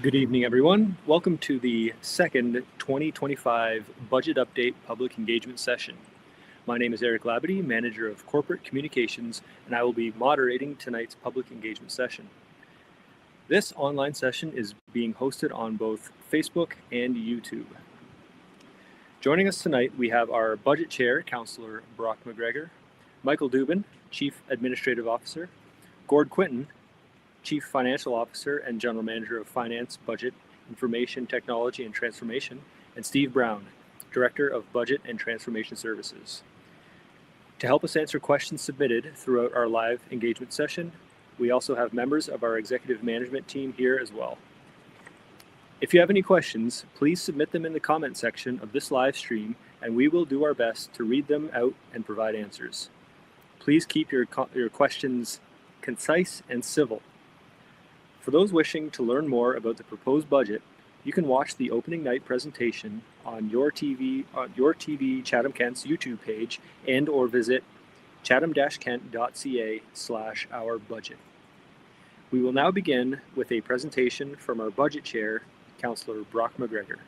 Good evening, everyone. Welcome to the second 2025 Budget Update Public Engagement Session. My name is Eric Labadie, Manager of Corporate Communications, and I will be moderating tonight's public engagement session. This online session is being hosted on both Facebook and YouTube. Joining us tonight, we have our Budget Chair, Councillor Brock McGregor, Michael Dubin, Chief Administrative Officer, Gord Quinton, Chief Financial Officer and General Manager of Finance, Budget, Information Technology and Transformation, and Steve Brown, Director of Budget and Transformation Services. To help us answer questions submitted throughout our live engagement session, we also have members of our executive management team here as well. If you have any questions, please submit them in the comment section of this live stream, and we will do our best to read them out and provide answers. Please keep your questions concise and civil. For those wishing to learn more about the proposed budget, you can watch the opening night presentation on Your TV Chatham-Kent's YouTube page and/or visit chatham-kent.ca/ourbudget. We will now begin with a presentation from our Budget Chair, Councillor Brock McGregor.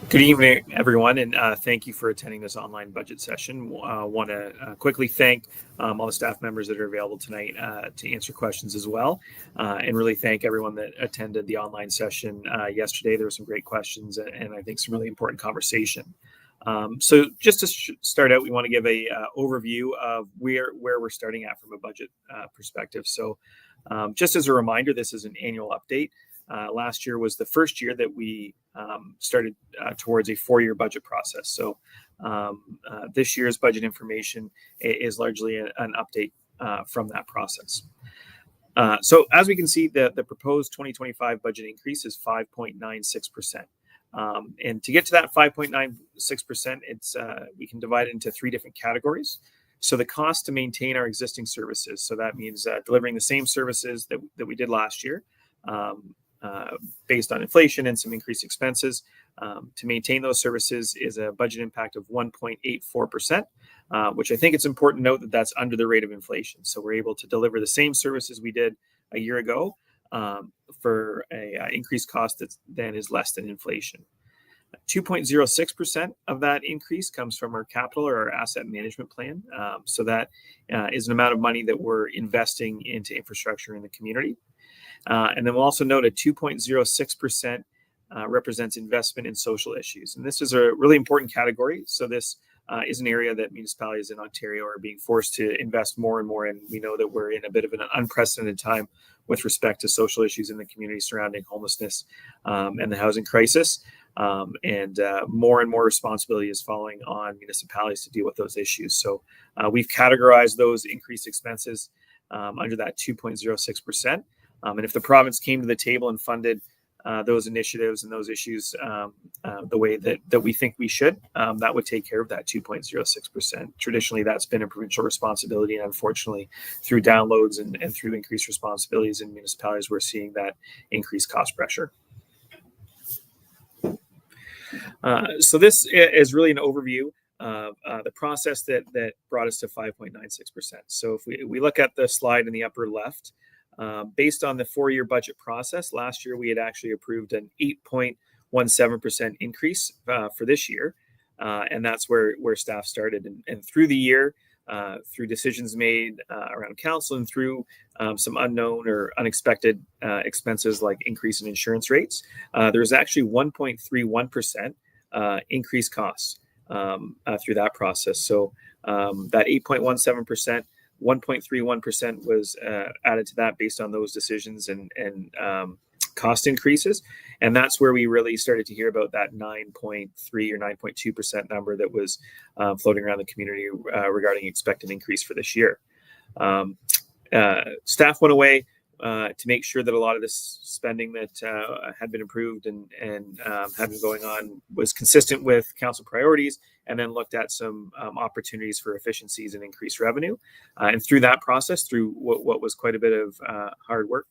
Good evening, everyone, and thank you for attending this online budget session. I want to quickly thank all the staff members that are available tonight to answer questions as well, and really thank everyone that attended the online session yesterday. There were some great questions and I think some really important conversation. So just to start out, we want to give a overview of where we're starting at from a budget perspective. So just as a reminder, this is an annual update. Last year was the first year that we started towards a 4-year budget process. So this year's budget information is largely an update from that process. So as we can see, the proposed 2025 budget increase is 5.96%. And to get to that 5.96%, we can divide it into 3 different categories. So the cost to maintain our existing services, so that means delivering the same services that we did last year, based on inflation and some increased expenses. To maintain those services is a budget impact of 1.84%, which I think it's important to note that that's under the rate of inflation. So we're able to deliver the same services we did a year ago for an increased cost that then is less than inflation. 2.06% of that increase comes from our capital or our asset management plan. So that is an amount of money that we're investing into infrastructure in the community. And then we'll also note a 2.06% represents investment in social issues. And this is a really important category. So this is an area that municipalities in Ontario are being forced to invest more and more in. We know that we're in a bit of an unprecedented time with respect to social issues in the community surrounding homelessness and the housing crisis. And more responsibility is falling on municipalities to deal with those issues. So we've categorized those increased expenses under that 2.06%. And if the province came to the table and funded those initiatives and those issues the way that we think we should, that would take care of that 2.06%. Traditionally, that's been a provincial responsibility. And unfortunately, through downloads and through increased responsibilities in municipalities, we're seeing that increased cost pressure. So this is really an overview of the process that brought us to 5.96%. So if we look at the slide in the upper left, based on the 4-year budget process, last year we had actually approved an 8.17% increase for this year, and that's where staff started. And through the year, through decisions made around council and through some unknown or unexpected expenses like increase in insurance rates, there was actually 1.31% increased costs through that process. So that 8.17%. 1.31% was added to that based on those decisions and cost increases. And that's where we really started to hear about that 9.3 or 9.2% number that was floating around the community regarding expected increase for this year. Staff went away to make sure that a lot of this spending that had been approved and had been going on was consistent with council priorities, and then looked at some opportunities for efficiencies and increased revenue. And through that process, through what was quite a bit of hard work,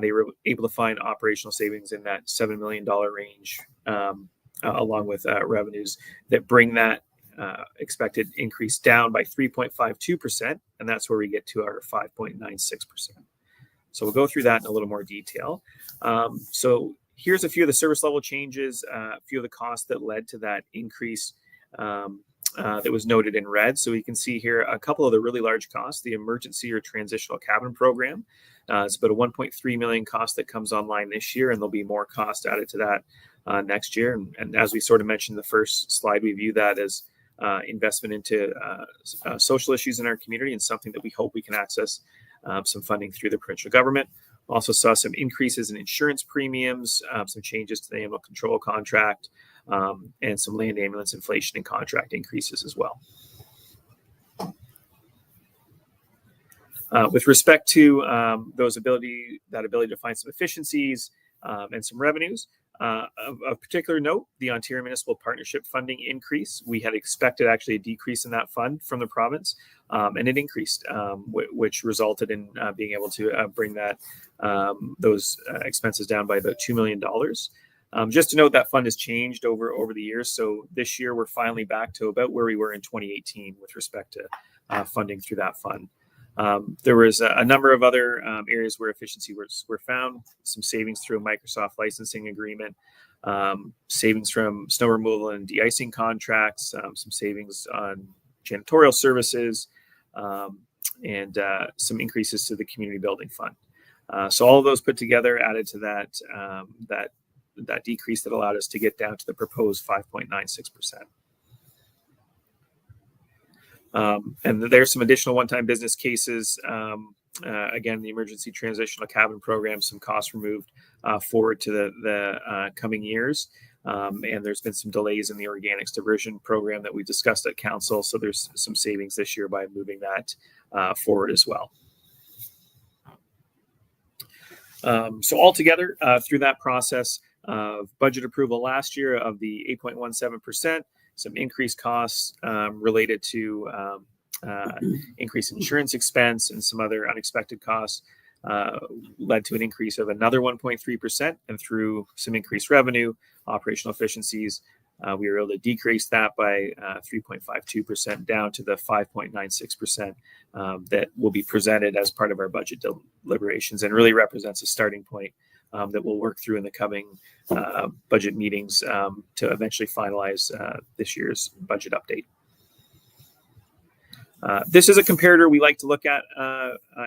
they were able to find operational savings in that $7 million range, along with revenues that bring that expected increase down by 3.52%, and that's where we get to our 5.96%. So we'll go through that in a little more detail. So here's a few of the service level changes, a few of the costs that led to that increase that was noted in red. So you can see here a couple of the really large costs. The emergency or transitional cabin program. It's about a 1.3 million cost that comes online this year, and there'll be more cost added to that next year. And as we sort of mentioned in the first slide, we view that as investment into social issues in our community, and something that we hope we can access some funding through the provincial government. Also saw some increases in insurance premiums, some changes to the animal control contract, and some land ambulance inflation and contract increases as well. With respect to that ability to find some efficiencies and some revenues, of particular note, the Ontario Municipal Partnership funding increase. We had expected actually a decrease in that fund from the province, and it increased, which resulted in being able to bring those expenses down by about $2 million. Just to note, that fund has changed over the years. So this year we're finally back to about where we were in 2018 with respect to funding through that fund. There was a number of other areas where efficiency were found, some savings through a Microsoft licensing agreement, savings from snow removal and de-icing contracts, some savings on janitorial services, and some increases to the community building fund. So all of those put together added to that decrease that allowed us to get down to the proposed 5.96%. And there's some additional one-time business cases. Again, the emergency transitional cabin program, some costs removed forward to the coming years. And there's been some delays in the organics diversion program that we discussed at council. So there's some savings this year by moving that forward as well. So altogether, through that process of budget approval last year of the 8.17%, some increased costs related to increased insurance expense and some other unexpected costs led to an increase of another 1.3%. And through some increased revenue, operational efficiencies, we were able to decrease that by 3.52% down to the 5.96% that will be presented as part of our budget deliberations, and really represents a starting point that we'll work through in the coming budget meetings to eventually finalize this year's budget update. This is a comparator we like to look at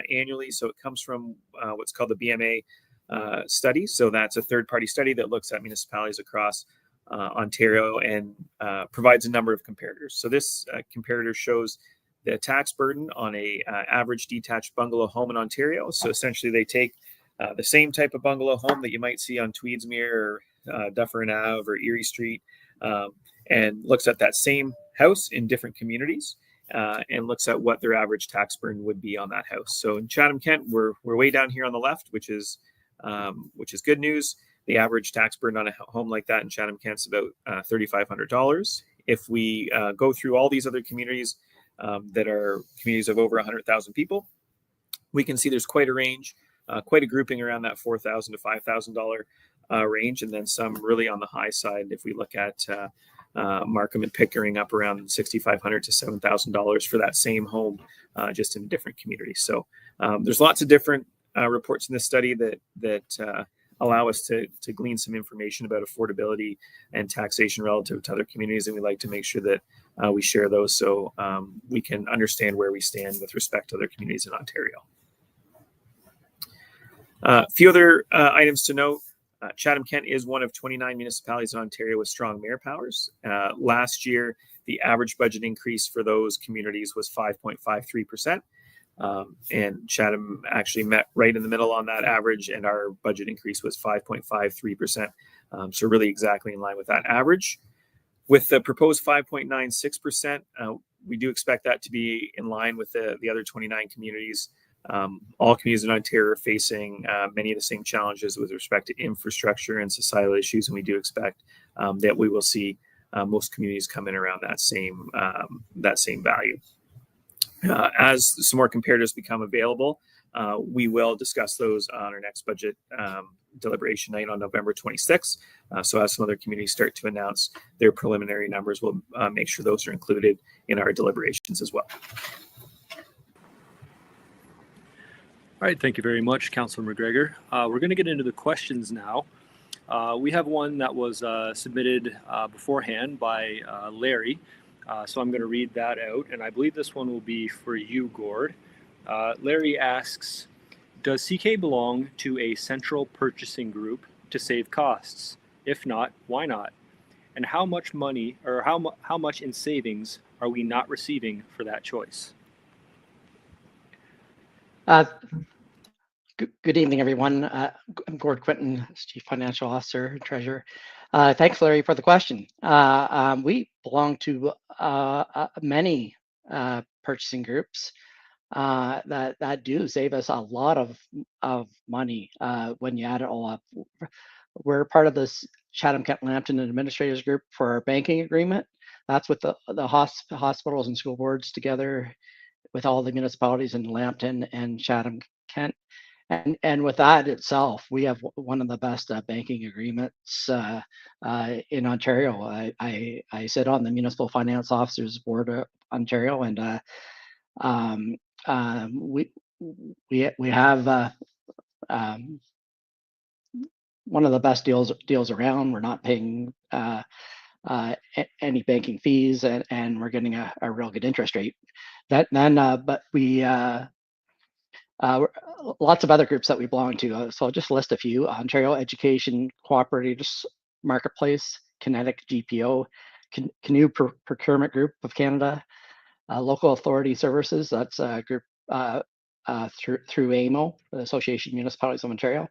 annually. So it comes from what's called the BMA study. So that's a third-party study that looks at municipalities across Ontario and provides a number of comparators. So this comparator shows the tax burden on a average detached bungalow home in Ontario. So essentially they take the same type of bungalow home that you might see on Tweedsmuir or Dufferin Ave or Erie Street, and looks at that same house in different communities, and looks at what their average tax burden would be on that house. So in Chatham-Kent, we're way down here on the left, which is good news. The average tax burden on a home like that in Chatham-Kent is about $3,500. If we go through all these other communities that are communities of over 100,000 people, we can see there's quite a range. Quite a grouping around that $4,000 to $5,000 range, and then some really on the high side. If we look at Markham and Pickering, up around $6,500 to $7,000 for that same home, just in different communities. So there's lots of different reports in this study that allow us to glean some information about affordability and taxation relative to other communities, and we like to make sure that we share those so we can understand where we stand with respect to other communities in Ontario. A few other items to note. Chatham-Kent is one of 29 municipalities in Ontario with strong mayor powers. Last year, the average budget increase for those communities was 5.53%. And Chatham actually met right in the middle on that average, and our budget increase was 5.53%. So really exactly in line with that average. With the proposed 5.96%, we do expect that to be in line with the other 29 communities. All communities in Ontario are facing many of the same challenges with respect to infrastructure and societal issues, and we do expect that we will see most communities come in around that same value. As some more comparators become available, we will discuss those on our next budget deliberation night on November 26th. So as some other communities start to announce their preliminary numbers, we'll make sure those are included in our deliberations as well. All right, thank you very much, Councilor McGregor. We're going to get into the questions now. We have one that was submitted beforehand by Larry, so I'm going to read that out, and I believe this one will be for you, Gord. Larry asks, does CK belong to a central purchasing group to save costs? If not, why not? And how much money or how much in savings are we not receiving for that choice? Uh, Good evening, everyone. I'm Gord Quinton, Chief Financial Officer and Treasurer. Thanks, Larry, for the question. We belong to many purchasing groups that do save us a lot of money when you add it all up. We're part of this Chatham-Kent Lambton Administrators Group for our banking agreement. That's with the hospitals and school boards together with all the municipalities in Lambton and Chatham-Kent. And with that itself, we have one of the best banking agreements in Ontario. I sit on the Municipal Finance Officers Board of Ontario, and um, we have one of the best deals around. We're not paying any banking fees, and we're getting a real good interest rate. But we lots of other groups that we belong to. So I'll just list a few: Ontario Education Cooperatives Marketplace, Kinetic GPO, Canoe Procurement Group of Canada, Local Authority Services. That's a group through AMO, the Association of Municipalities of Ontario.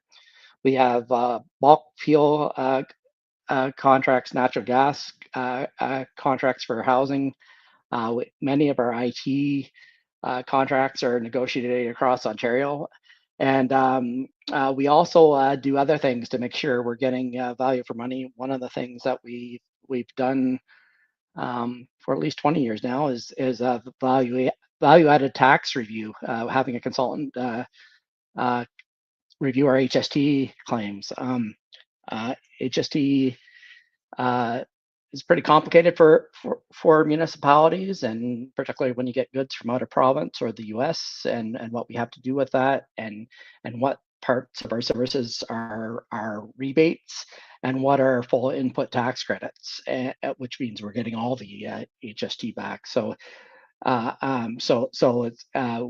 We have bulk fuel contracts, natural gas contracts for housing. Many of our IT contracts are negotiated across Ontario. And we also do other things to make sure we're getting value for money. One of the things that we've done for at least 20 years now is value added tax review, having a consultant review our HST claims. HST is pretty complicated for municipalities, and particularly when you get goods from out of province or the US, and what we have to do with that, and what parts of our services are rebates and what are full input tax credits, which means we're getting all the HST back. So it's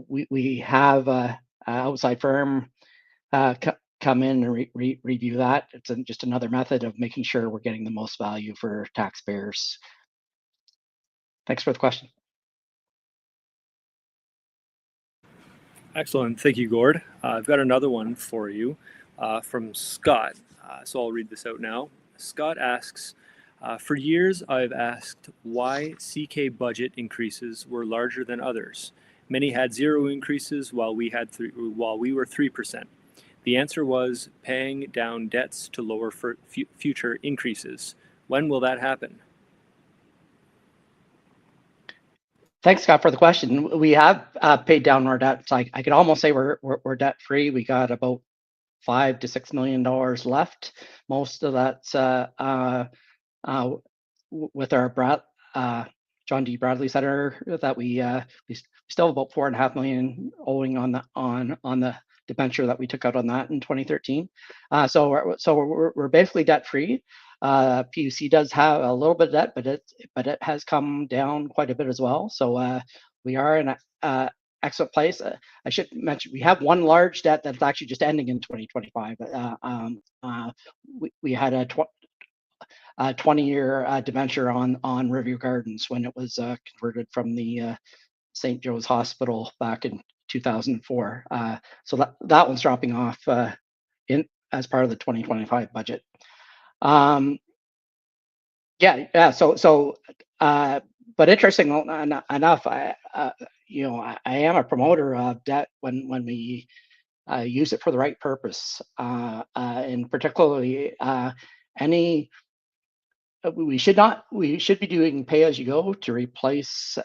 we have a outside firm come in and review that. It's just another method of making sure we're getting the most value for taxpayers. Thanks for the question. Excellent. Thank you, Gord. I've got another one for you from Scott. So I'll read this out now. Scott asks, for years I've asked why CK budget increases were larger than others. Many had zero increases while we were 3%. The answer was paying down debts to lower future increases. When will that happen? Thanks, Scott, for the question. We have paid down our debts. I could almost say we're debt free. We got about $5 to $6 million left. Most of that's with our John D. Bradley Center that we still have about $4.5 million owing on the debenture that we took out on that in 2013. So we're basically debt free. PUC does have a little bit of debt, but it has come down quite a bit as well. So we are in a excellent place. I should mention we have one large debt that's actually just ending in 2025. We had a 20-year debenture on Riverview Gardens when it was converted from the St. Joe's Hospital back in 2004. So that one's dropping off in as part of the 2025 budget. But interesting enough, I am a promoter of debt when we use it for the right purpose, and particularly we should be doing pay as you go to replace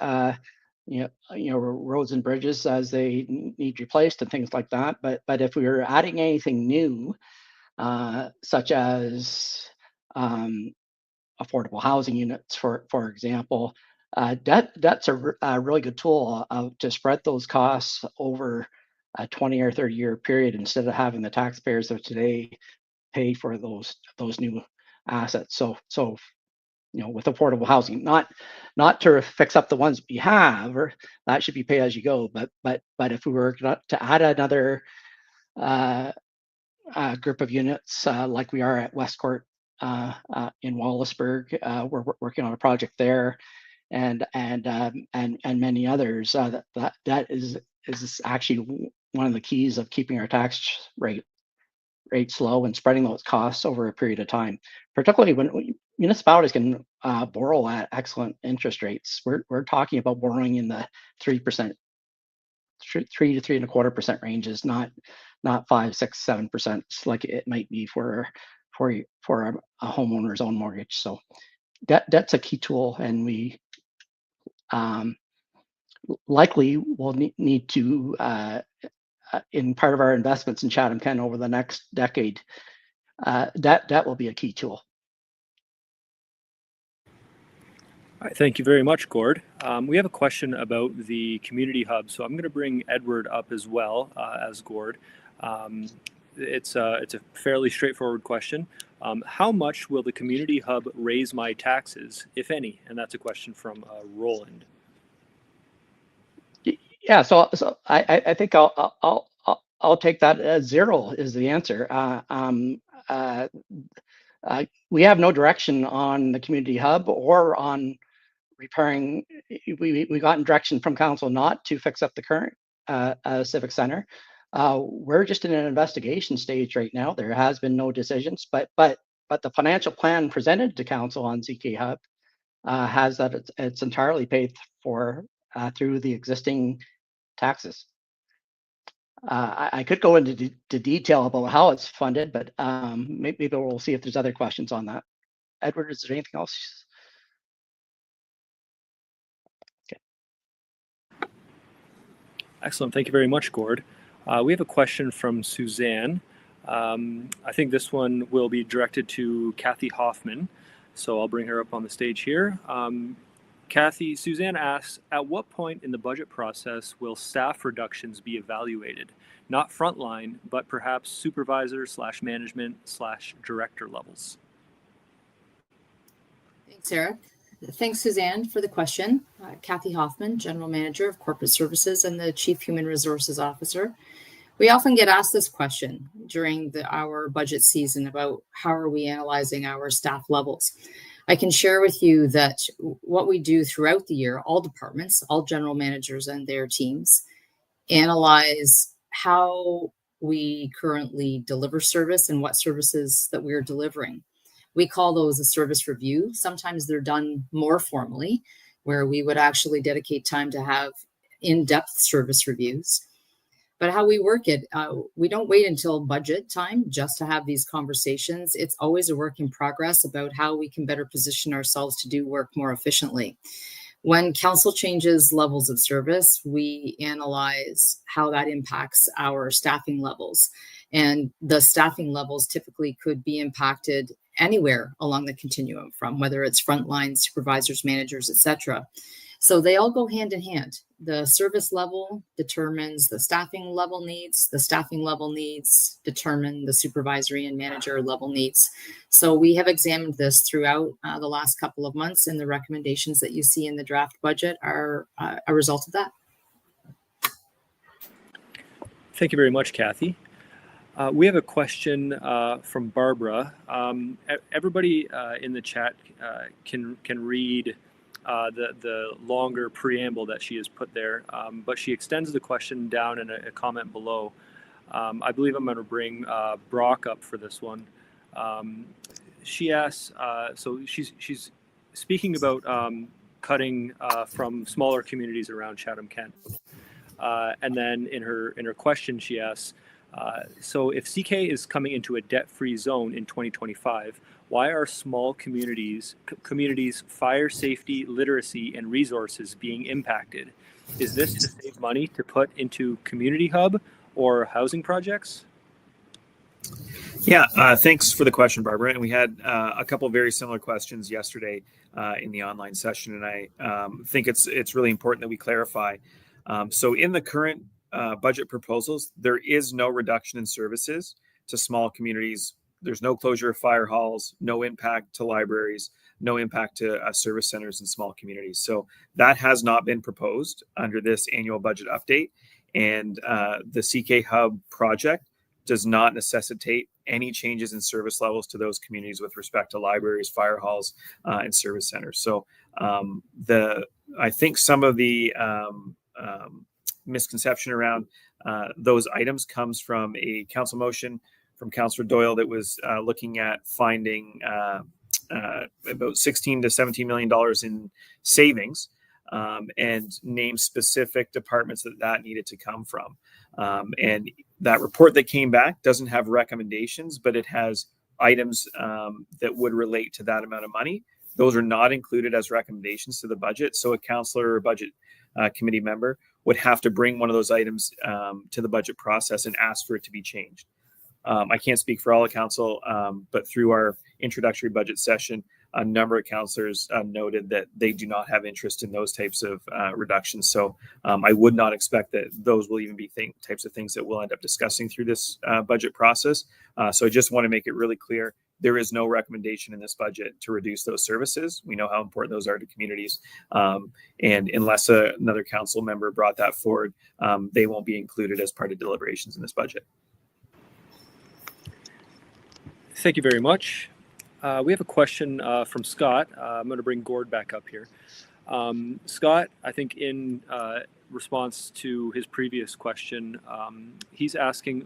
roads and bridges as they need replaced and things like that. But if we were adding anything new, such as affordable housing units, for example, that's a really good tool to spread those costs over a 20 or 30 year period instead of having the taxpayers of today pay for those new assets. So with affordable housing, not to fix up the ones we have, or that should be pay as you go. But if we were to add another group of units like we are at Westcourt in Wallaceburg, we're working on a project there, and many others. That is actually one of the keys of keeping our tax rates low and spreading those costs over a period of time, particularly when municipalities can borrow at excellent interest rates. We're talking about borrowing in the 3%, 3 to 3.25% ranges, not 5, 6, 7% like it might be for a homeowner's own mortgage. So debt's a key tool, and we likely will need to in part of our investments in Chatham-Kent over the next decade, that will be a key tool. All right, thank you very much, Gord. We have a question about the community hub, so I'm going to bring Edward up as well as Gord. It's a fairly straightforward question. How much will the community hub raise my taxes, if any? And that's a question from Roland. Yeah, so I think I'll take that as 0 is the answer. We have no direction on the community hub or on repairing. We got direction from council not to fix up the current civic center. We're just in an investigation stage right now. There has been no decisions, but the financial plan presented to council on ZK Hub has that it's entirely paid for through the existing taxes. I could go into detail about how it's funded, but maybe we'll see if there's other questions on that. Edward, is there anything else? Okay. Excellent. Thank you very much, Gord. We have a question from Suzanne. I think this one will be directed to Kathy Hoffman, so I'll bring her up on the stage here. Kathy, Suzanne asks, at what point in the budget process will staff reductions be evaluated? Not frontline, but perhaps supervisor/management/director levels. Thanks, Eric. Thanks, Suzanne, for the question. Kathy Hoffman, General Manager of Corporate Services and the Chief Human Resources Officer. We often get asked this question during our budget season about how are we analyzing our staff levels. I can share with you that what we do throughout the year, all departments, all general managers and their teams, analyze how we currently deliver service and what services that we're delivering. We call those a service review. Sometimes they're done more formally, where we would actually dedicate time to have in-depth service reviews. But how we work it, we don't wait until budget time just to have these conversations. It's always a work in progress about how we can better position ourselves to do work more efficiently. When council changes levels of service, we analyze how that impacts our staffing levels. And the staffing levels typically could be impacted anywhere along the continuum, from whether it's frontline, supervisors, managers, etc. So they all go hand in hand. The service level determines the staffing level needs. The staffing level needs determine the supervisory and manager level needs. So we have examined this throughout the last couple of months, and the recommendations that you see in the draft budget are a result of that. Thank you very much, Kathy. We have a question from Barbara. Everybody in the chat can read the longer preamble that she has put there, but she extends the question down in a comment below. I believe I'm going to bring Brock up for this one. She asks, so she's speaking about cutting from smaller communities around Chatham-Kent, and then in her question she asks, so if CK is coming into a debt-free zone in 2025, why are small communities' fire safety, literacy, and resources being impacted? Is this to save money to put into community hub or housing projects? Yeah, thanks for the question, Barbara. And we had a couple of very similar questions yesterday in the online session, and I think it's really important that we clarify. So in the current budget proposals, there is no reduction in services to small communities. There's no closure of fire halls, no impact to libraries, no impact to service centers in small communities. So that has not been proposed under this annual budget update. And the CK Hub project does not necessitate any changes in service levels to those communities with respect to libraries, fire halls, and service centers. So I think some of the misconception around those items comes from a council motion from Councillor Doyle that was looking at finding about $16 to $17 million in savings and name specific departments that needed to come from. And that report that came back doesn't have recommendations, but it has items that would relate to that amount of money. Those are not included as recommendations to the budget. So a councillor or budget committee member would have to bring one of those items to the budget process and ask for it to be changed. I can't speak for all the council, but through our introductory budget session, a number of councillors noted that they do not have interest in those types of reductions. So I would not expect that those will even be types of things that we'll end up discussing through this budget process. So I just want to make it really clear, there is no recommendation in this budget to reduce those services. We know how important those are to communities. And unless another council member brought that forward, they won't be included as part of deliberations in this budget. Thank you very much. We have a question from Scott. I'm going to bring Gord back up here. Scott, I think in response to his previous question, he's asking,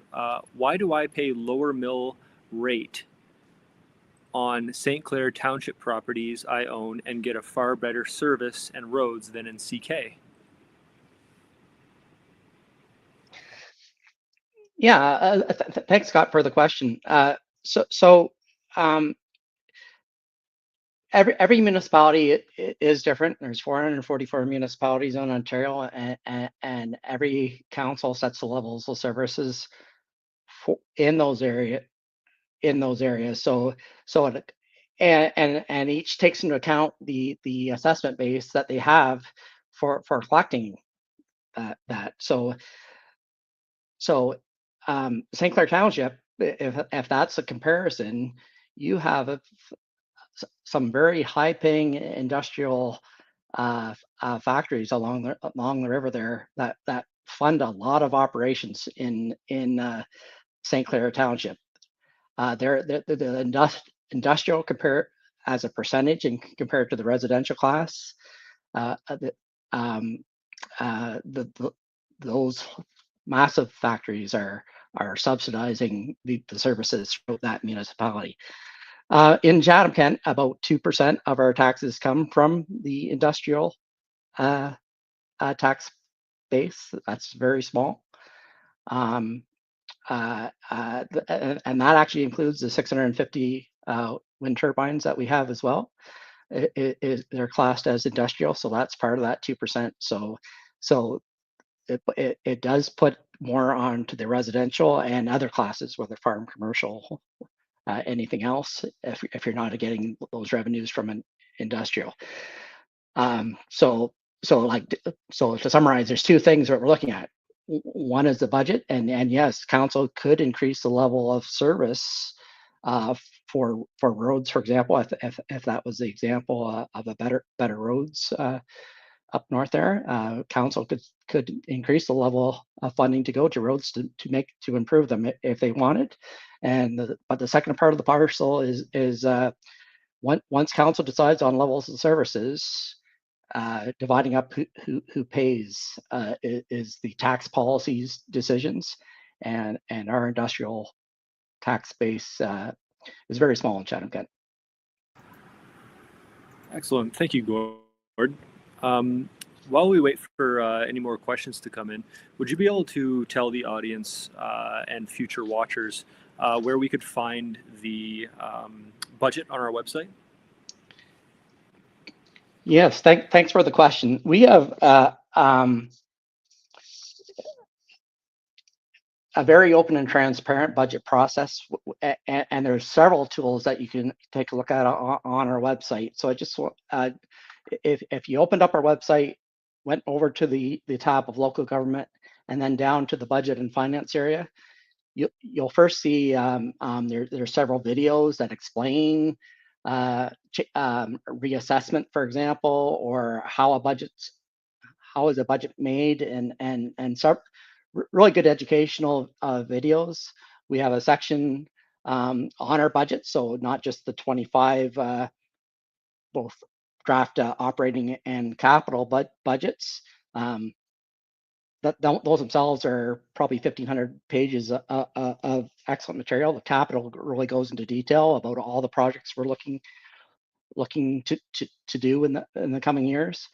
why do I pay lower mill rate on St. Clair Township properties I own and get a far better service and roads than in CK? Yeah, thanks, Scott, for the question. Every municipality is different. There's 444 municipalities in Ontario, and every council sets the levels of services in those areas. And each takes into account the assessment base that they have for collecting that. So St. Clair Township, if that's a comparison, you have some very high-paying industrial factories along the river there that fund a lot of operations in St. Clair Township. The industrial compare as a percentage and compared to the residential class, those massive factories are subsidizing the services throughout that municipality. In Chatham-Kent, about 2% of our taxes come from the industrial tax base. That's very small. And that actually includes the 650 wind turbines that we have as well. They're classed as industrial, so that's part of that 2%. So it does put more onto the residential and other classes, whether farm, commercial, anything else, if you're not getting those revenues from an industrial. So to summarize, there's two things that we're looking at. One is the budget, and yes, council could increase the level of service for roads, for example, if that was the example of a better roads up north there. Council could increase the level of funding to go to roads to improve them if they wanted. But the second part of the parcel is once council decides on levels of services, dividing up who pays is the tax policies decisions, and our industrial tax base is very small in Chatham-Kent. Excellent. Thank you, Gord. While we wait for any more questions to come in, would you be able to tell the audience and future watchers where we could find the budget on our website? Yes, thanks for the question. We have a very open and transparent budget process, and there's several tools that you can take a look at on our website. So I just want, if you opened up our website, went over to the tab of local government, and then down to the budget and finance area, you'll first see there's several videos that explain reassessment, for example, or how is a budget made, and some really good educational videos. We have a section on our budget, so not just the 25 both draft operating and capital budgets. Those themselves are probably 1,500 pages of excellent material. The capital really goes into detail about all the projects we're looking to do in the coming years.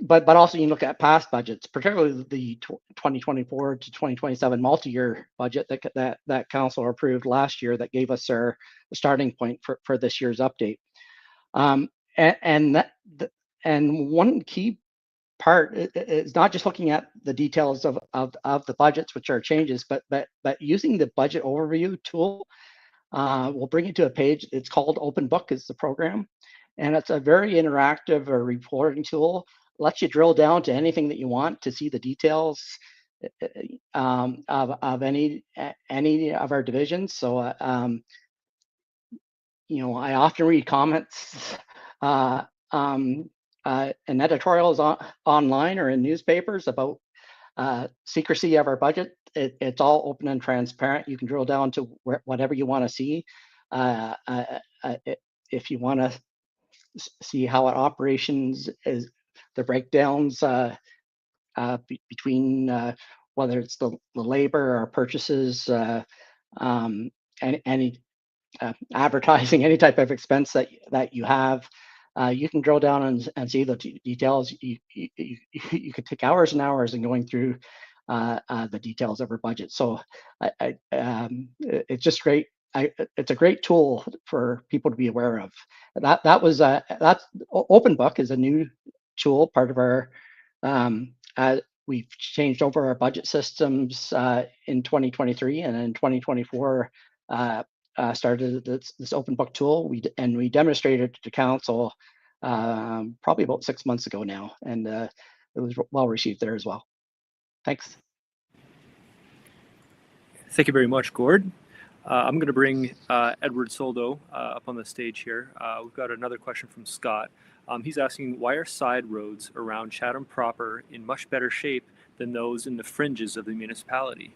But also you look at past budgets, particularly the 2024 to 2027 multi-year budget that council approved last year, that gave us our starting point for this year's update. And one key part is not just looking at the details of the budgets, which are changes, but using the budget overview tool. We'll bring you to a page. It's called Open Book is the program, and it's a very interactive reporting tool. Lets you drill down to anything that you want to see the details of any of our divisions. So I often read comments in editorials online or in newspapers about secrecy of our budget. It's all open and transparent. You can drill down to whatever you want to see. If you want to see how it operations is, the breakdowns between whether it's the labor or purchases, any advertising, any type of expense that you have, you can drill down and see the details. You could take hours and hours in going through the details of our budget. So it's just great. It's a great tool for people to be aware of. That's Open Book is a new tool, part of our. We've changed over our budget systems in 2023, and in 2024 started this Open Book tool. We demonstrated it to council probably about 6 months ago now, and it was well received there as well. Thanks. Thank you very much, Gord. I'm going to bring Edward Soldo up on the stage here. We've got another question from Scott. He's asking, why are side roads around Chatham proper in much better shape than those in the fringes of the municipality?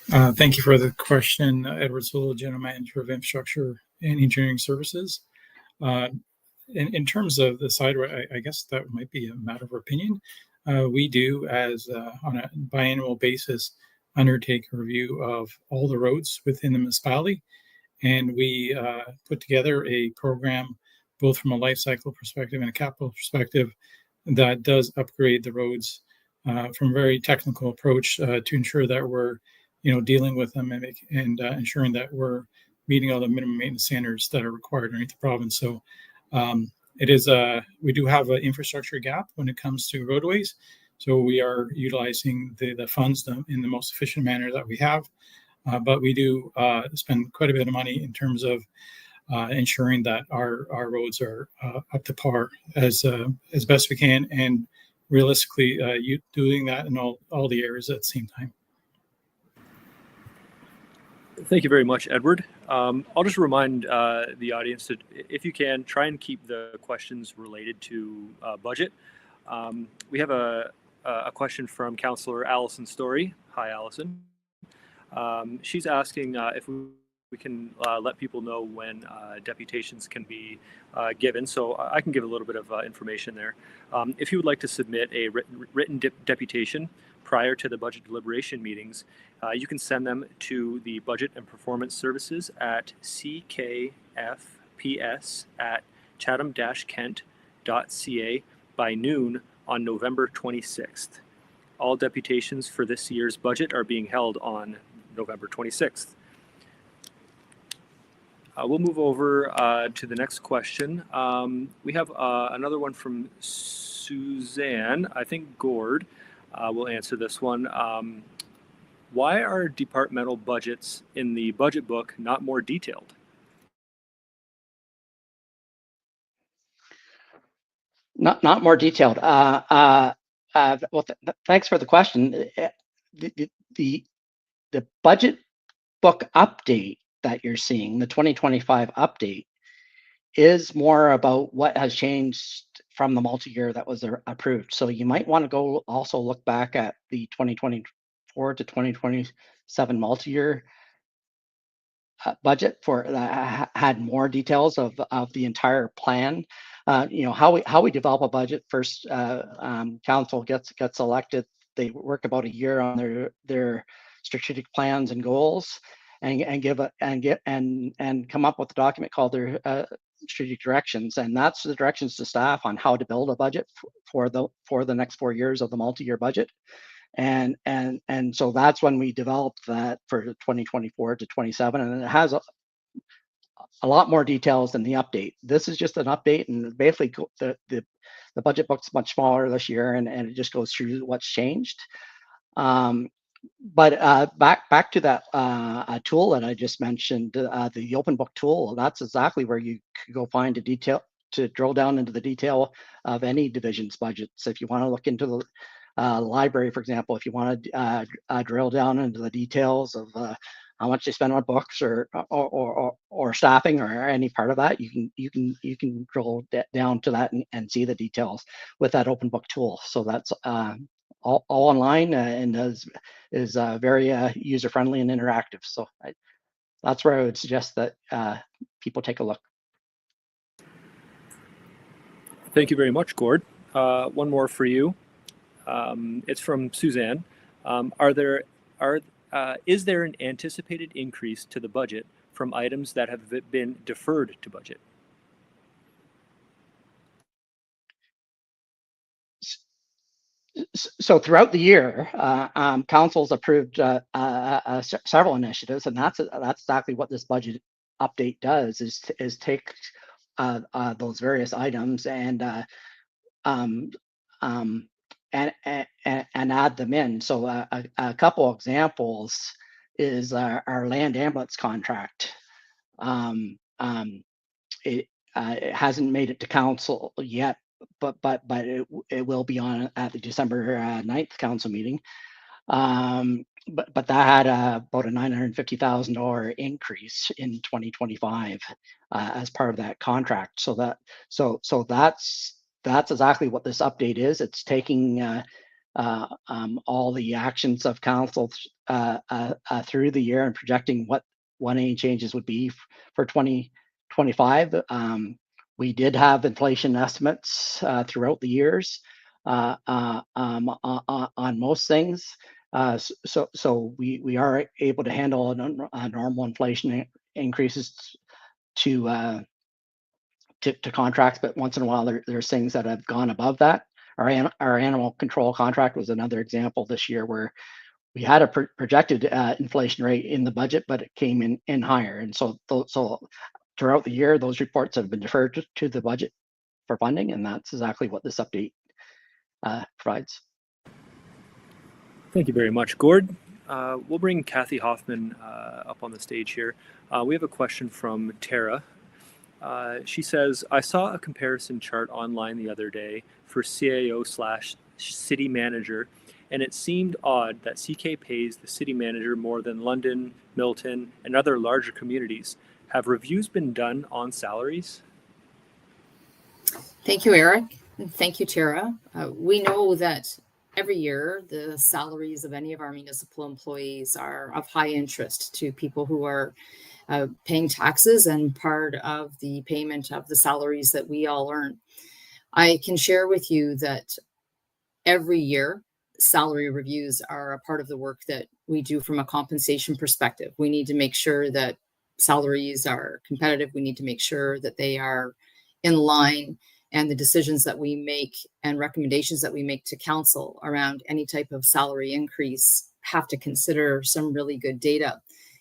Thank you for the question, Edward Soldo, General Manager of Infrastructure and Engineering Services. In terms of the side road, I guess that might be a matter of opinion. We do, as on a biannual basis, undertake a review of all the roads within the municipality, and we put together a program, both from a life cycle perspective and a capital perspective, that does upgrade the roads from a very technical approach to ensure that we're dealing with them and ensuring that we're meeting all the minimum maintenance standards that are required underneath the province. So it is we do have an infrastructure gap when it comes to roadways. So we are utilizing the funds in the most efficient manner that we have. But we do spend quite a bit of money in terms of ensuring that our roads are up to par as best we can, and realistically doing that in all the areas at the same time. Thank you very much, Edward. I'll just remind the audience that if you can, try and keep the questions related to budget. We have a question from Councillor Allison Story. Hi, Allison. She's asking if we can let people know when deputations can be given. So I can give a little bit of information there. If you would like to submit a written deputation prior to the budget deliberation meetings, you can send them to the Budget and Performance Services at ckfps@chatham-kent.ca by noon on November 26th. All deputations for this year's budget are being held on November 26th. We'll move over to the next question. We have another one from Suzanne. I think Gord will answer this one. Why are departmental budgets in the budget book not more detailed? Not more detailed. Well, thanks for the question. The budget book update that you're seeing, the 2025 update, is more about what has changed from the multi-year that was approved. So you might want to go also look back at the 2024 to 2027 multi-year budget for that had more details of the entire plan. How we develop a budget. First, council gets elected. They work about a year on their strategic plans and goals, and come up with a document called their strategic directions, and that's the directions to staff on how to build a budget for the next 4 years of the multi-year budget. And so that's when we developed that for 2024 to 27, and it has a lot more details than the update. This is just an update, and basically the budget book's much smaller this year, and it just goes through what's changed. But back to that tool that I just mentioned, the open book tool. That's exactly where you could go find a detail to drill down into the detail of any division's budgets. If you want to look into the library, for example, if you want to drill down into the details of how much they spend on books or staffing or any part of that, you can drill down to that and see the details with that open book tool. So that's all online and is very user friendly and interactive. So that's where I would suggest that people take a look. Thank you very much, Gord. One more for you. It's from Suzanne. Is there an anticipated increase to the budget from items that have been deferred to budget? So throughout the year, council's approved several initiatives, and that's exactly what this budget update does: is take those various items and add them in. So a couple examples is our land ambulance contract. It hasn't made it to council yet, but it will be on at the December 9th council meeting. But that had about a $950,000 increase in 2025 as part of that contract. So that's exactly what this update is. It's taking all the actions of council through the year and projecting what any changes would be for 2025. We did have inflation estimates throughout the years on most things. So we are able to handle a normal inflation increases to contracts, but once in a while there's things that have gone above that. Our animal control contract was another example this year where we had a projected inflation rate in the budget, but it came in higher. And so throughout the year, those reports have been deferred to the budget for funding, and that's exactly what this update provides. Thank you very much, Gord. We'll bring Kathy Hoffman up on the stage here. We have a question from Tara. She says, I saw a comparison chart online the other day for CAO/city manager, and it seemed odd that CK pays the city manager more than London, Milton, and other larger communities. Have reviews been done on salaries? Thank you, Eric. And thank you, Tara. We know that every year the salaries of any of our municipal employees are of high interest to people who are paying taxes and part of the payment of the salaries that we all earn. I can share with you that every year salary reviews are a part of the work that we do from a compensation perspective. We need to make sure that salaries are competitive. We need to make sure that they are in line, and the decisions that we make and recommendations that we make to council around any type of salary increase have to consider some really good data.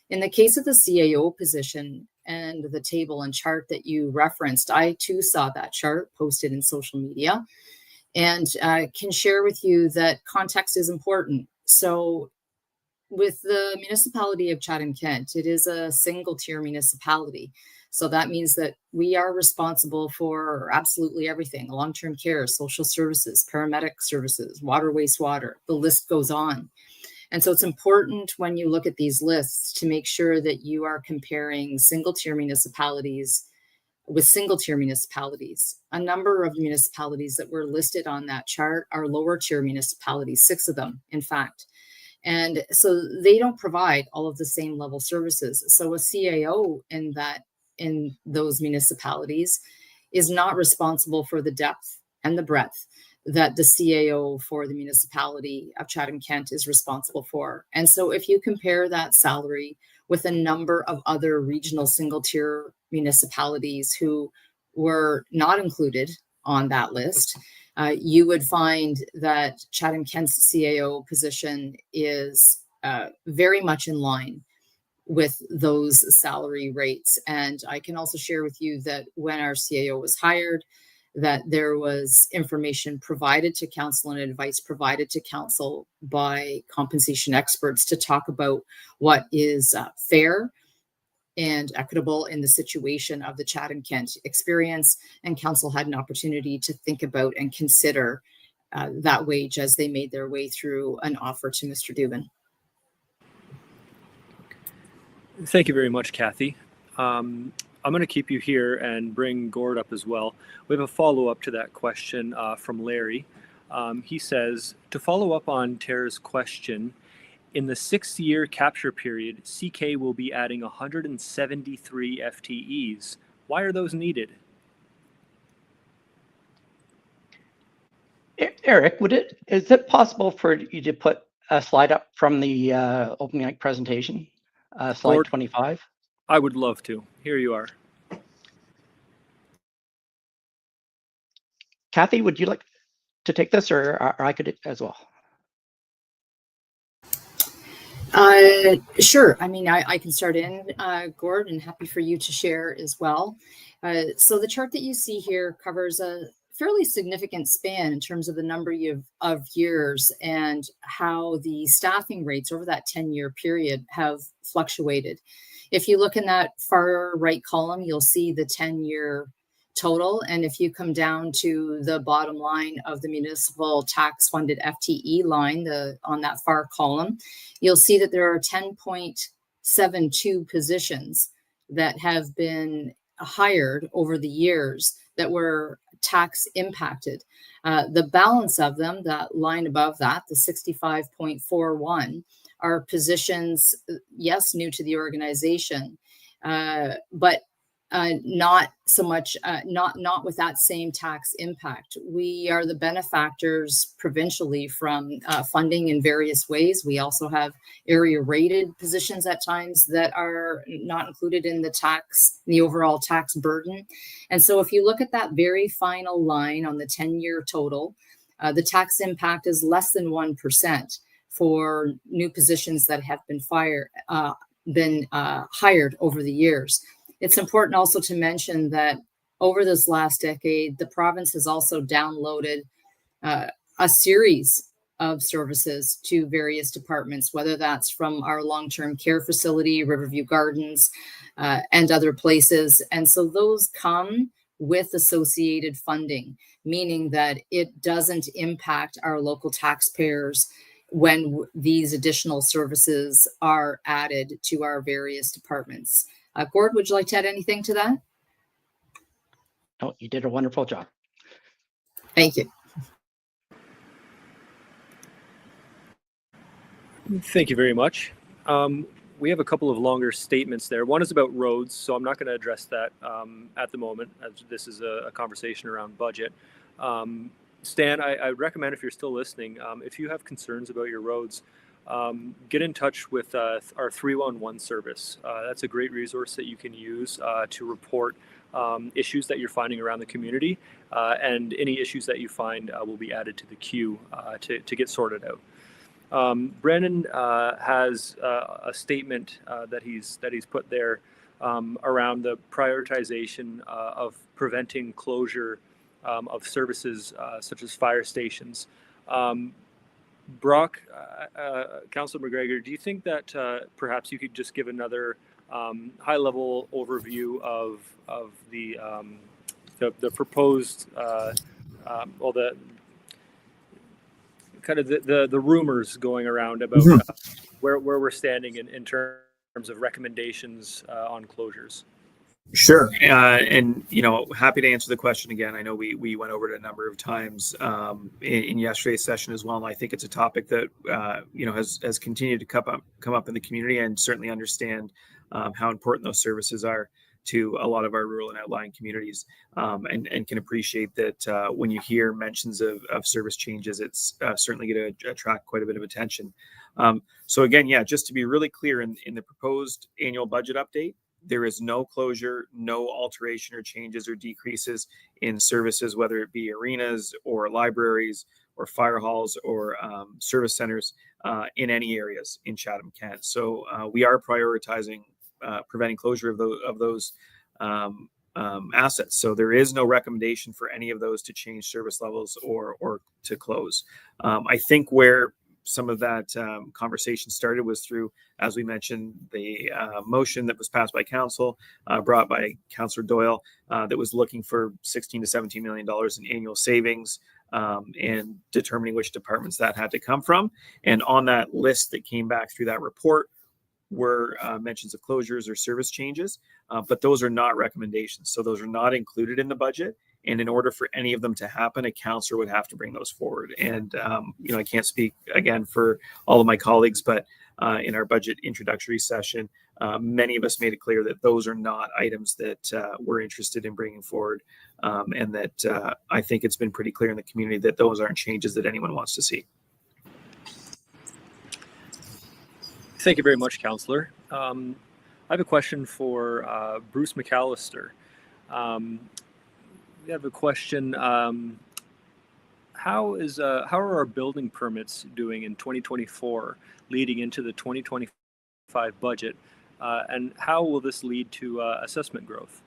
In the case of the CAO position and the table and chart that you referenced, I too saw that chart posted in social media, and can share with you that context is important. So with the municipality of Chatham-Kent, it is a single tier municipality. So that means that we are responsible for absolutely everything: long-term care, social services, paramedic services, water, wastewater, the list goes on. And so it's important when you look at these lists to make sure that you are comparing single-tier municipalities with single-tier municipalities. A number of municipalities that were listed on that chart are lower-tier municipalities, 6 of them, in fact. And so they don't provide all of the same level services. So a CAO in those municipalities is not responsible for the depth and the breadth that the CAO for the municipality of Chatham-Kent is responsible for. And so if you compare that salary with a number of other regional single-tier municipalities who were not included on that list, you would find that Chatham-Kent's CAO position is very much in line with those salary rates. And I can also share with you that when our CAO was hired, that there was information provided to council and advice provided to council by compensation experts to talk about what is fair and equitable in the situation of the Chatham-Kent experience. And council had an opportunity to think about and consider that wage as they made their way through an offer to Mr. Dubin. Thank you very much, Kathy. I'm going to keep you here and bring Gord up as well. We have a follow-up to that question from Larry. He says, to follow up on Tara's question, in the 6-year capture period, CK will be adding 173 FTEs. Why are those needed? Eric, is it possible for you to put a slide up from the open mic presentation, slide Gord, 25? I would love to. Here you are. Kathy, would you like to take this, or I could as well? Sure. I mean, I can start in, Gord, and happy for you to share as well. So the chart that you see here covers a fairly significant span in terms of the number of years and how the staffing rates over that 10-year period have fluctuated. If you look in that far right column, you'll see the 10-year total. And if you come down to the bottom line of the municipal tax funded FTE line, on that far column, you'll see that there are 10.72 positions that have been hired over the years that were tax impacted. The balance of them, that line above that, the 65.41, are positions, yes, new to the organization, but not so much, not with that same tax impact. We are the benefactors provincially from funding in various ways. We also have area rated positions at times that are not included in the overall tax burden. And so if you look at that very final line on the 10-year total, the tax impact is less than 1% for new positions that have been hired over the years. It's important also to mention that over this last decade, the province has also downloaded a series of services to various departments, whether that's from our long-term care facility, Riverview Gardens, and other places. And so those come with associated funding, meaning that it doesn't impact our local taxpayers when these additional services are added to our various departments. Gord, would you like to add anything to that? No, you did a wonderful job. Thank you. Thank you very much. We have a couple of longer statements there. One is about roads, so I'm not going to address that at the moment, as this is a conversation around budget. Stan, I recommend, if you're still listening, if you have concerns about your roads, get in touch with our 311 service. That's a great resource that you can use to report issues that you're finding around the community, and any issues that you find will be added to the queue to get sorted out. Brandon has a statement that he's put there around the prioritization of preventing closure of services such as fire stations. Brock, Councillor McGregor, do you think that perhaps you could just give another high-level overview of the proposed, well, the kind of the rumors going around about where we're standing in terms of recommendations on closures. Sure. And, happy to answer the question again. I know we went over it a number of times in yesterday's session as well. And I think it's a topic that, has continued to come up in the community, and certainly understand how important those services are to a lot of our rural and outlying communities, and can appreciate that when you hear mentions of service changes, it's certainly going to attract quite a bit of attention. So again, just to be really clear, in the proposed annual budget update, there is no closure, no alteration or changes or decreases in services, whether it be arenas or libraries or fire halls or service centers in any areas in Chatham-Kent. So we are prioritizing preventing closure of those assets. So there is no recommendation for any of those to change service levels or to close. I think where some of that conversation started was through, as we mentioned, the motion that was passed by council, brought by Councillor Doyle, that was looking for $16 to $17 million in annual savings, and determining which departments that had to come from. And on that list that came back through that report were mentions of closures or service changes, but those are not recommendations. So those are not included in the budget. And in order for any of them to happen, a councillor would have to bring those forward. And, I can't speak again for all of my colleagues, but in our budget introductory session, many of us made it clear that those are not items that we're interested in bringing forward. And that I think it's been pretty clear in the community that those aren't changes that anyone wants to see. Thank you very much, Councillor. I have a question for Bruce McAllister. We have a question. How are our building permits doing in 2024, leading into the 2025 budget, and how will this lead to assessment growth?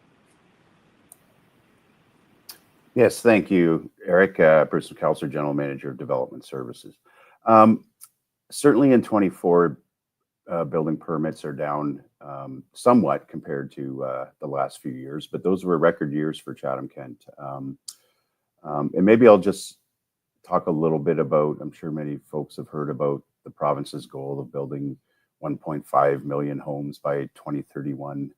Yes, thank you, Eric. Bruce McAllister, General Manager of Development Services. Certainly in 24, building permits are down somewhat compared to the last few years, but those were record years for Chatham-Kent. And maybe I'll just talk a little bit about, I'm sure many folks have heard about the province's goal of building 1.5 million homes by 2031,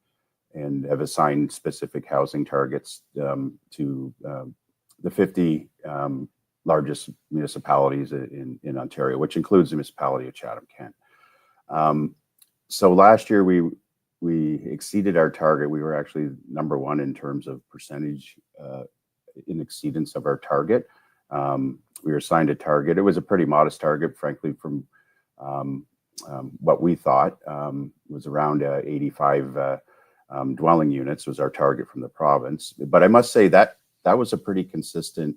and have assigned specific housing targets to the 50 largest municipalities in Ontario, which includes the municipality of Chatham-Kent. So last year we exceeded our target. We were actually number one in terms of percentage in exceedance of our target. We were assigned a target. It was a pretty modest target, frankly, from what we thought. It was around 85 dwelling units was our target from the province. But I must say that was a pretty consistent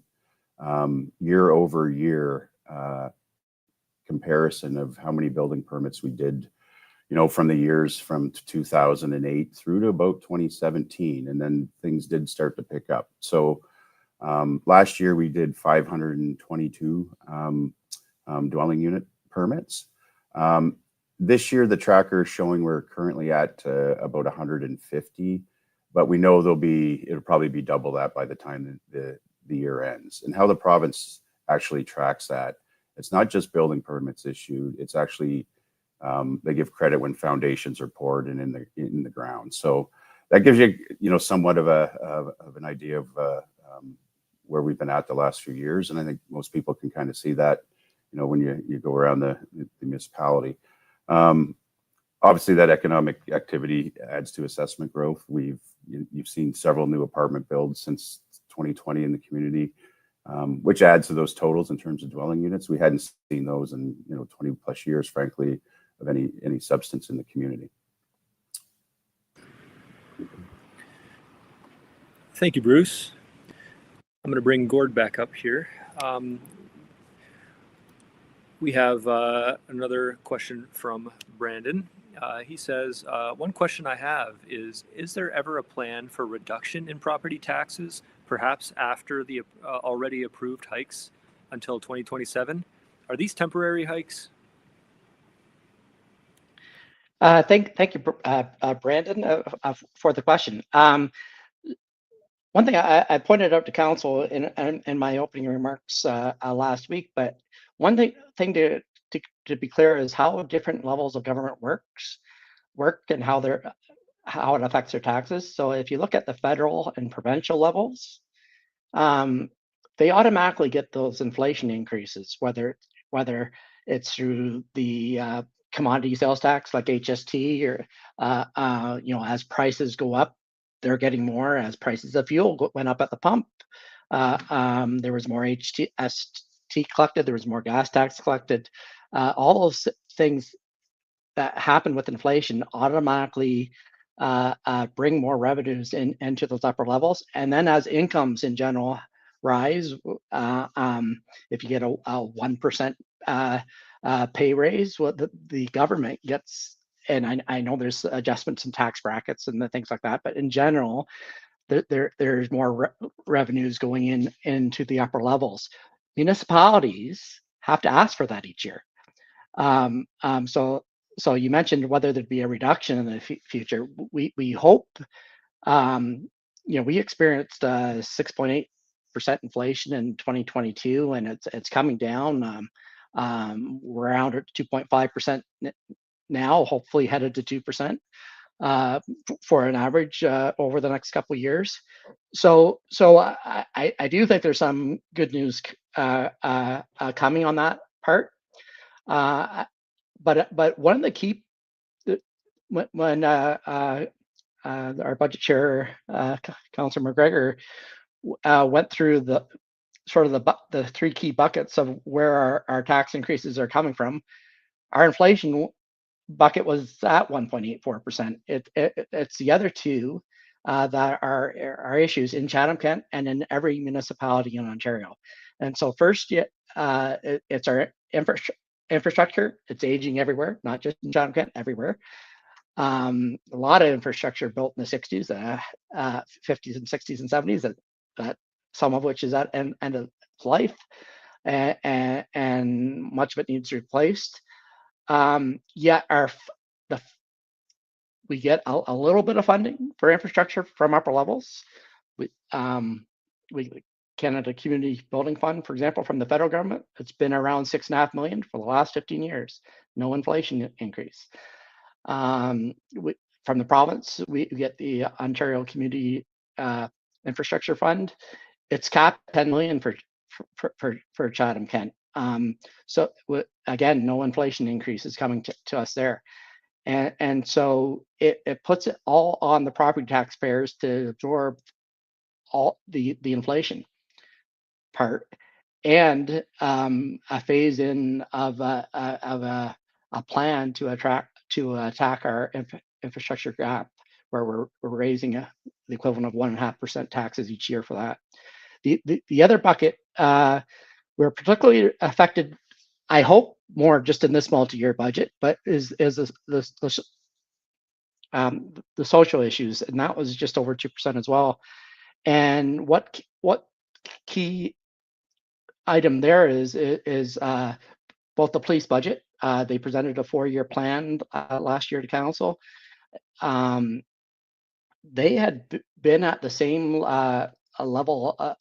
year over year comparison of how many building permits we did, from the years from 2008 through to about 2017. And then things did start to pick up. So last year we did 522 dwelling unit permits. This year the tracker is showing we're currently at about 150, but we know it'll probably be double that by the time the year ends. And how the province actually tracks that, it's not just building permits issued, it's actually they give credit when foundations are poured and in the ground. So that gives you somewhat of an idea of where we've been at the last few years. And I think most people can kind of see that, when you go around the municipality. Obviously that economic activity adds to assessment growth. You've seen several new apartment builds since 2020 in the community, which adds to those totals in terms of dwelling units. We hadn't seen those in 20 plus years, frankly, of any substance in the community. Thank you, Bruce. I'm going to bring Gord back up here. We have another question from Brandon. He says, one question I have is there ever a plan for reduction in property taxes, perhaps after the already approved hikes until 2027? Are these temporary hikes? Thank you, Brandon, for the question. One thing I pointed out to council in my opening remarks last week, but one thing to be clear is how different levels of government work and how it affects their taxes. So if you look at the federal and provincial levels, they automatically get those inflation increases, whether it's through the commodity sales tax like HST, or as prices go up, they're getting more. As prices of fuel went up at the pump, there was more HST collected, there was more gas tax collected. All those things that happen with inflation automatically bring more revenues into those upper levels. And then as incomes in general rise, if you get a 1% pay raise, well, the government gets, and I know there's adjustments in tax brackets and the things like that, but in general, there's more revenues going into the upper levels. Municipalities have to ask for that each year. So you mentioned whether there'd be a reduction in the future. We hope. We experienced 6.8% inflation in 2022, and it's coming down. We're around at 2.5% now, hopefully headed to 2% for an average over the next couple of years. So I do think there's some good news coming on that part. But one of the key, when our budget chair, Councillor McGregor, went through the three key buckets of where our tax increases are coming from, our inflation bucket was at 1.84%. It's the other two that are issues in Chatham-Kent and in every municipality in Ontario. And so first, it's our infrastructure. It's aging everywhere, not just in Chatham-Kent, everywhere. A lot of infrastructure built in the 60s, 50s and 60s and 70s, that some of which is at end of life, and much of it needs replaced. Yet we get a little bit of funding for infrastructure from upper levels. We Canada Community Building Fund, for example, from the federal government, it's been around $6.5 million for the last 15 years, no inflation increase. From the province, we get the Ontario Community Infrastructure Fund. It's capped $10 million for Chatham-Kent. So again, no inflation increase is coming to us there. And so it puts it all on the property taxpayers to absorb all the inflation part, and a phase in of a plan to attack our infrastructure gap, where we're raising the equivalent of 1.5% taxes each year for that. The other bucket, we're particularly affected, I hope, more just in this multi-year budget, but is the social issues, and that was just over 2% as well. And what key item there is both the police budget. They presented a 4-year plan last year to council. They had been at the same level,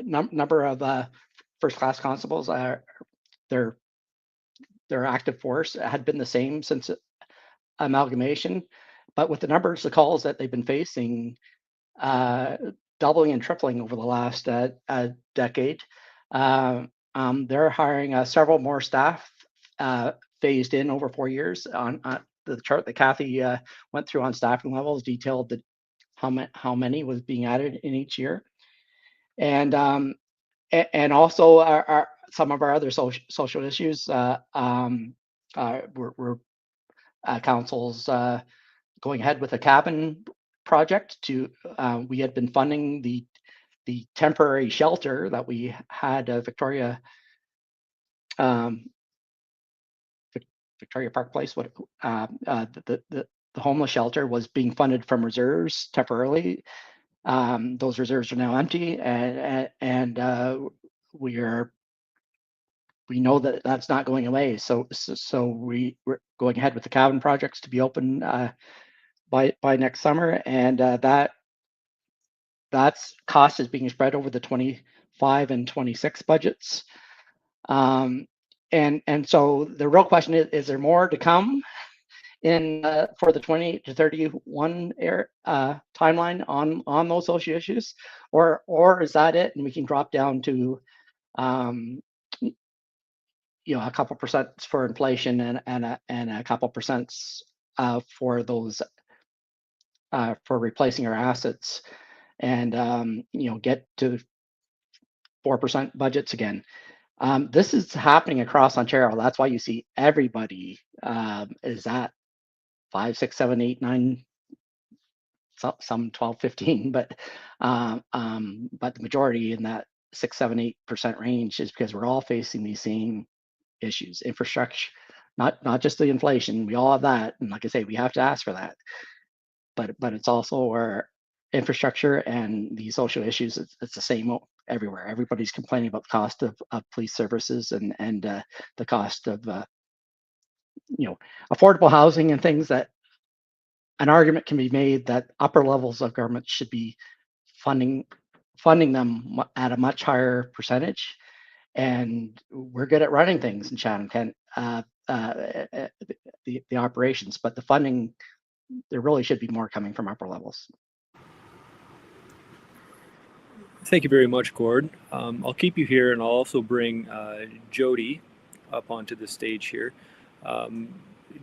number of first-class constables. Their active force had been the same since amalgamation, but with the numbers of calls that they've been facing doubling and tripling over the last decade, they're hiring several more staff phased in over 4 years. On the chart that Kathy went through on staffing levels detailed that how many was being added in each year, and also some of our other social issues. We're council's going ahead with a cabin project to. We had been funding the temporary shelter that we had, Victoria Park Place. What the homeless shelter was being funded from reserves temporarily. Those reserves are now empty, and we are we know that that's not going away. So we're going ahead with the cabin projects to be open by next summer, and that's cost is being spread over the 25 and 26 budgets. And so the real question is there more to come in for the 20 to 31 timeline on those social issues, or is that it, and we can drop down to a couple percent for inflation and a couple percent for those for replacing our assets, and get to 4% budgets again. This is happening across Ontario. That's why you see everybody is at 5, 6, 7, 8, 9, some 12, 15, but the majority in that 6, 7, 8% range is because we're all facing these same issues. Infrastructure, not just the inflation. We all have that, and like I say, we have to ask for that. But it's also our infrastructure and the social issues. It's the same everywhere. Everybody's complaining about the cost of police services and the cost of affordable housing and things. That an argument can be made that upper levels of government should be funding them at a much higher percentage, and we're good at running things in Chatham-Kent, the operations, but the funding, there really should be more coming from upper levels. Thank you very much, Gord. I'll keep you here, and I'll also bring Jody up onto the stage here.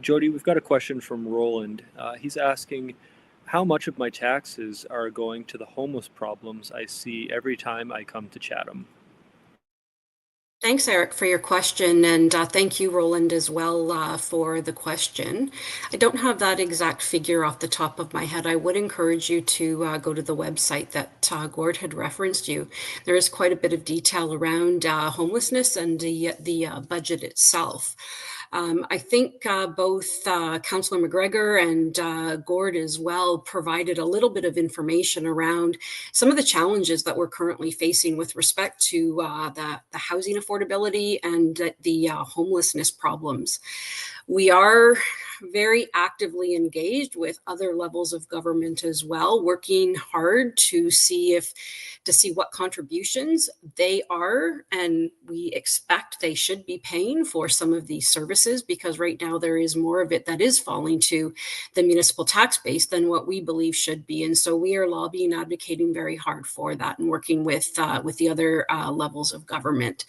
Jody, we've got a question from Roland. He's asking, how much of my taxes are going to the homeless problems I see every time I come to Chatham? Thanks, Eric, for your question, and thank you, Roland, as well for the question. I don't have that exact figure off the top of my head. I would encourage you to go to the website that Gord had referenced you. There is quite a bit of detail around homelessness and the budget itself. I think both Councillor McGregor and Gord as well provided a little bit of information around some of the challenges that we're currently facing with respect to the housing affordability and the homelessness problems. We are very actively engaged with other levels of government as well, working hard to see what contributions they are, and we expect they should be paying for some of these services, because right now there is more of it that is falling to the municipal tax base than what we believe should be. And so we are lobbying, advocating very hard for that, and working with the other levels of government.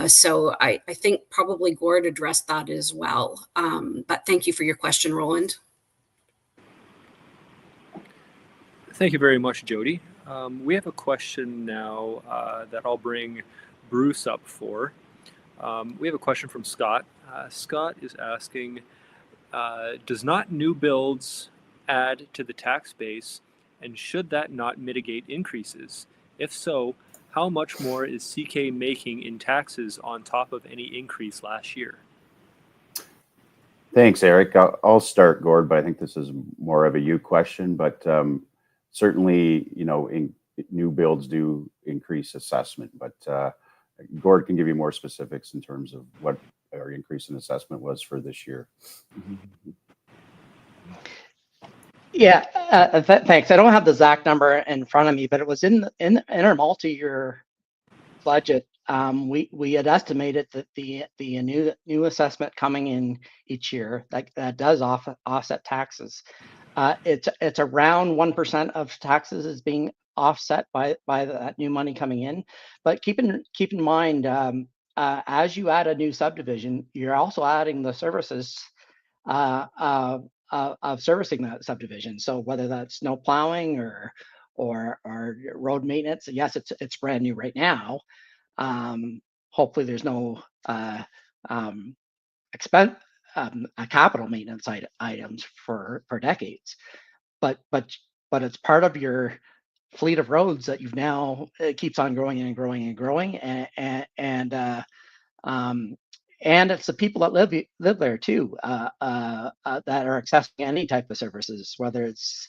So I think probably Gord addressed that as well. But thank you for your question, Roland. Thank you very much, Jody. We have a question now that I'll bring Bruce up for. We have a question from Scott. Scott is asking, does not new builds add to the tax base, and should that not mitigate increases? If so, how much more is CK making in taxes on top of any increase last year? Thanks, Eric. I'll start, Gord, but I think this is more of a you question. But certainly, new builds do increase assessment. But Gord can give you more specifics in terms of what our increase in assessment was for this year. Yeah, thanks. I don't have the exact number in front of me, but it was in our multi-year budget. We had estimated that the new assessment coming in each year that does offset taxes. It's around 1% of taxes is being offset by that new money coming in. But keep in mind, as you add a new subdivision, you're also adding the services of servicing that subdivision. So whether that's snow plowing or road maintenance, yes, it's brand new right now. Hopefully there's no capital maintenance items for decades, but it's part of your fleet of roads that you've now, it keeps on growing and growing and growing, and it's the people that live there too, that are accessing any type of services, whether it's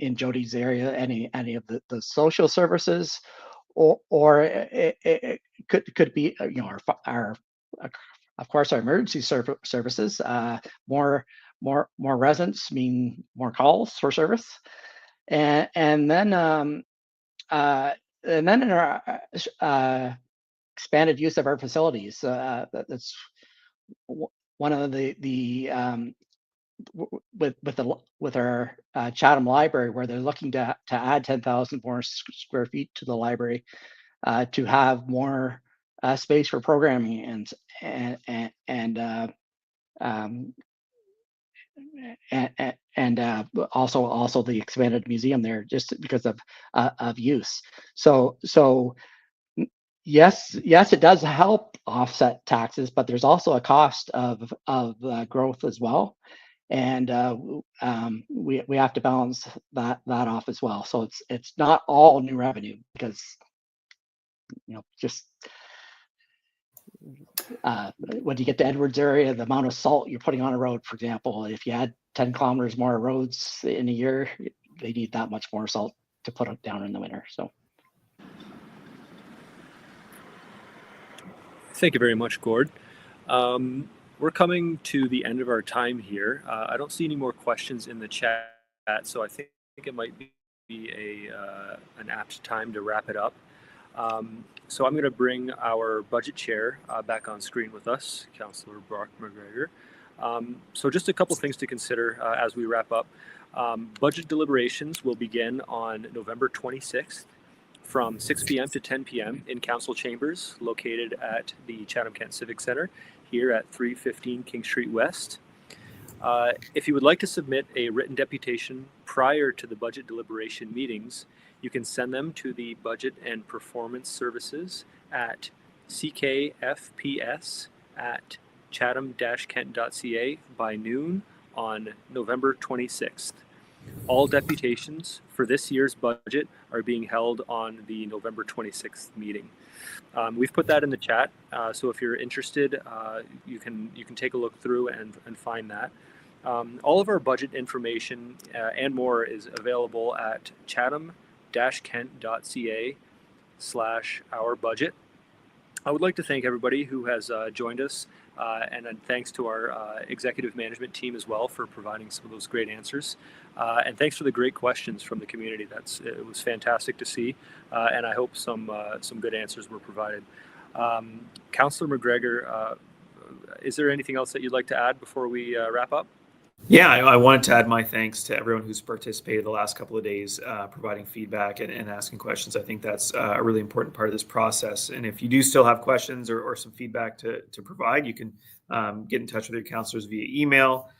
in Jody's area, any of the social services, or it could be our of course our emergency services. More residents mean more calls for service, and then in our expanded use of our facilities. That's one of the with our Chatham Library, where they're looking to add 10,000 more square feet to the library to have more space for programming and also the expanded museum there, just because of use. So yes, it does help offset taxes, but there's also a cost of growth as well, and we have to balance that off as well. So it's not all new revenue, because just when you get to Edwards area, the amount of salt you're putting on a road, for example, if you add 10 kilometers more roads in a year, they need that much more salt to put it down in the winter. So. Thank you very much, Gord. We're coming to the end of our time here. I don't see any more questions in the chat, so I think it might be an apt time to wrap it up. So I'm going to bring our budget chair back on screen with us, Councillor Brock McGregor. So just a couple things to consider as we wrap up. Budget deliberations will begin on November 26th from 6 p.m. to 10 p.m. in council chambers located at the Chatham-Kent Civic Center here at 315 King Street West. If you would like to submit a written deputation prior to the budget deliberation meetings, you can send them to the Budget and Performance Services at ckfps@chatham-kent.ca by noon on November 26th. All deputations for this year's budget are being held on the November 26th meeting. We've put that in the chat, so if you're interested, you can take a look through and find that. All of our budget information and more is available at chatham-kent.ca/ourbudget. I would like to thank everybody who has joined us, and then thanks to our executive management team as well for providing some of those great answers. And thanks for the great questions from the community. It was fantastic to see, and I hope some good answers were provided. Councillor McGregor, is there anything else that you'd like to add before we wrap up? Yeah, I wanted to add my thanks to everyone who's participated the last couple of days, providing feedback and asking questions. I think that's a really important part of this process. And if you do still have questions or some feedback to provide, you can get in touch with your councillors via email.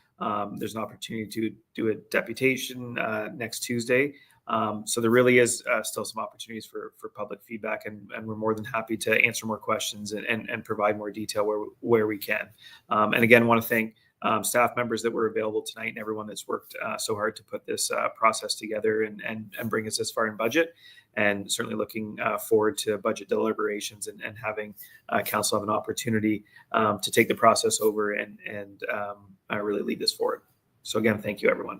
There's an opportunity to do a deputation next Tuesday. So there really is still some opportunities for public feedback, and we're more than happy to answer more questions and provide more detail where we can. And again, want to thank staff members that were available tonight and everyone that's worked so hard to put this process together and bring us this far in budget. And certainly looking forward to budget deliberations and having council have an opportunity to take the process over and really lead this forward. So again, thank you, everyone.